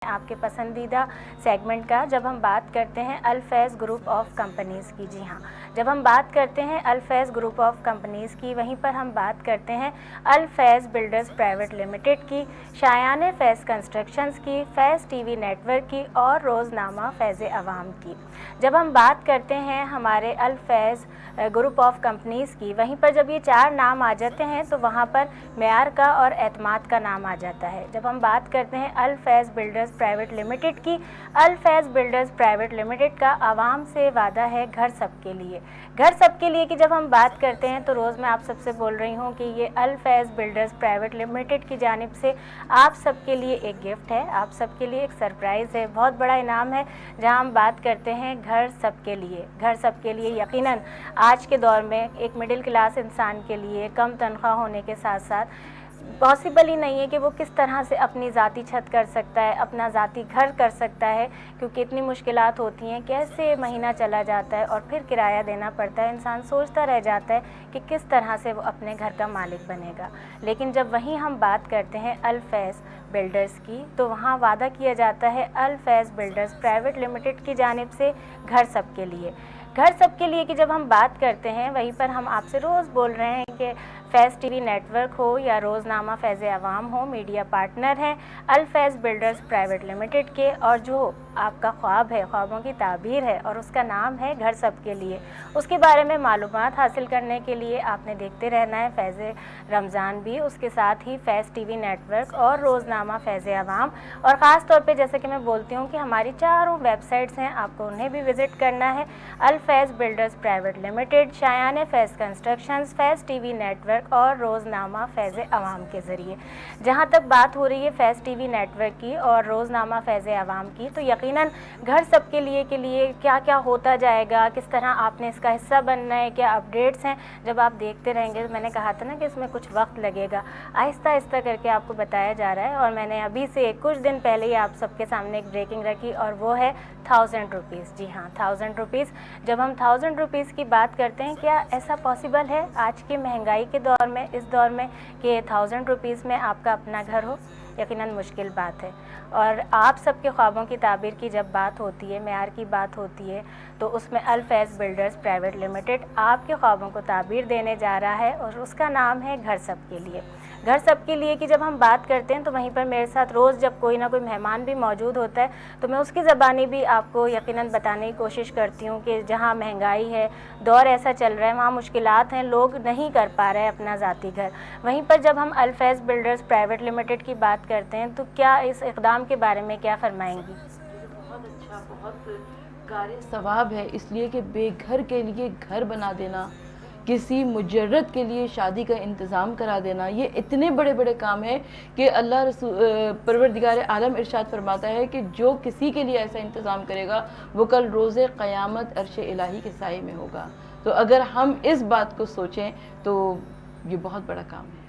آپ کے پسندیدہ سیگمنٹ کا، جب ہم بات کرتے ہیں الفیض گروپ آف کمپنیز کی. جی ہاں، جب ہم بات کرتے ہیں الفیض گروپ آف کمپنیز کی، وہیں پر ہم بات کرتے ہیں الفیض بلڈرز پرائیویٹ لمیٹڈ کی، شایان فیض کنسٹرکشنز کی، فیض ٹی وی نیٹ ورک کی اور روزنامہ فیض عوام کی. جب ہم بات کرتے ہیں ہمارے الفیض گروپ آف کمپنیز کی، وہیں پر جب یہ چار نام آ جاتے ہیں تو وہاں پر معیار کا اور اعتماد کا نام آ جاتا ہے. جب ہم بات کرتے ہیں الفیض بلڈرز پرائیویٹ لمیٹڈ کی، الفیض بلڈرز پرائیویٹ لمیٹڈ کا عوام سے وعدہ ہے گھر سب کے لیے. گھر سب کے لیے کی جب ہم بات کرتے ہیں تو روز میں آپ سب سے بول رہی ہوں کہ یہ الفیض بلڈرز پرائیویٹ لمیٹڈ کی جانب سے آپ سب کے لیے ایک گفٹ ہے، آپ سب کے لیے ایک سرپرائز ہے، بہت بڑا انعام ہے. جہاں ہم بات کرتے ہیں گھر سب کے لیے، گھر سب کے لیے یقیناً آج کے دور میں ایک مڈل کلاس انسان کے لیے کم تنخواہ ہونے کے ساتھ ساتھ پاسبل ہی نہیں ہے کہ وہ کس طرح سے اپنی ذاتی چھت کر سکتا ہے، اپنا ذاتی گھر کر سکتا ہے، کیونکہ اتنی مشکلات ہوتی ہیں. کیسے مہینہ چلا جاتا ہے اور پھر کرایہ دینا پڑتا ہے، انسان سوچتا رہ جاتا ہے کہ کس طرح سے وہ اپنے گھر کا مالک بنے گا. لیکن جب وہیں ہم بات کرتے ہیں الفیض بلڈرز کی تو وہاں وعدہ کیا جاتا ہے الفیض بلڈرز پرائیویٹ لمیٹڈ کی جانب سے گھر سب کے لیے. گھر سب کے لیے کی جب ہم بات کرتے ہیں، وہیں پر ہم آپ سے روز بول رہے ہیں کہ فیض ٹی وی نیٹ ورک ہو یا روزنامہ فیض عوام ہو، میڈیا پارٹنر ہیں الفیض بلڈرز پرائیویٹ لمیٹڈ کے، اور جو آپ کا خواب ہے، خوابوں کی تعبیر ہے اور اس کا نام ہے گھر سب کے لیے، اس کے بارے میں معلومات حاصل کرنے کے لیے آپ نے دیکھتے رہنا ہے فیض رمضان بھی، اس کے ساتھ ہی فیض ٹی وی نیٹ ورک اور روزنامہ فیض عوام. اور خاص طور پہ جیسے کہ میں بولتی ہوں کہ ہماری چاروں ویب سائٹس ہیں، آپ کو انہیں بھی وزٹ کرنا ہے. Al-Faiz builders private limited, Shayan Faiz constructions, Faiz TV network ورک اور روزنامہ فیض عوام کے ذریعے. جہاں تک بات ہو رہی ہے فیض ٹی وی نیٹ ورک کی اور روزنامہ فیض عوام کی، تو یقیناً گھر سب کے لیے کیا کیا ہوتا جائے گا، کس طرح آپ نے اس کا حصہ بننا ہے، کیا اپڈیٹس ہیں، جب آپ دیکھتے رہیں گے. میں نے کہا تھا نا کہ اس میں کچھ وقت لگے گا، آہستہ آہستہ کر کے آپ کو بتایا جا رہا ہے. اور میں نے ابھی سے کچھ دن پہلے ہی آپ سب کے سامنے ایک بریکنگ رکھی اور وہ ہے 1000 روپیز. جی ہاں، 1000 روپیز. جب ہم 1000 روپیز کی بات کرتے ہیں، کیا ایسا پاسبل ہے آج کے مہنگائی کے دور میں، اس دور میں، کہ 1000 روپیز میں آپ کا اپنا گھر ہو؟ یقیناً مشکل بات ہے. اور آپ سب کے خوابوں کی تعبیر کی جب بات ہوتی ہے، معیار کی بات ہوتی ہے، تو اس میں الفیض بلڈرز پرائیویٹ لمیٹڈ آپ کے خوابوں کو تعبیر دینے جا رہا ہے اور اس کا نام ہے گھر سب کے لیے. گھر سب کے لیے کی جب ہم بات کرتے ہیں تو وہیں پر میرے ساتھ روز جب کوئی نہ کوئی مہمان بھی موجود ہوتا ہے تو میں اس کی زبانی بھی آپ کو یقیناً بتانے کی کوشش کرتی ہوں کہ جہاں مہنگائی ہے، دور ایسا چل رہا ہے، وہاں مشکلات ہیں، لوگ نہیں کر پا رہے اپنا ذاتی گھر. وہیں پر جب ہم الفیض بلڈرز پرائیویٹ لمیٹڈ کی بات کرتے ہیں تو کیا اس اقدام کے بارے میں کیا فرمائیں گی؟ بہت اچھا، بہت کار ثواب ہے، اس لیے کہ بے گھر کے لیے گھر بنا دینا، کسی مجرد کے لیے شادی کا انتظام کرا دینا، یہ اتنے بڑے بڑے کام ہیں کہ اللہ پروردگار عالم ارشاد فرماتا ہے کہ جو کسی کے لیے ایسا انتظام کرے گا وہ کل روز قیامت عرش الہی کے سائے میں ہوگا. تو اگر ہم اس بات کو سوچیں تو یہ بہت بڑا کام ہے.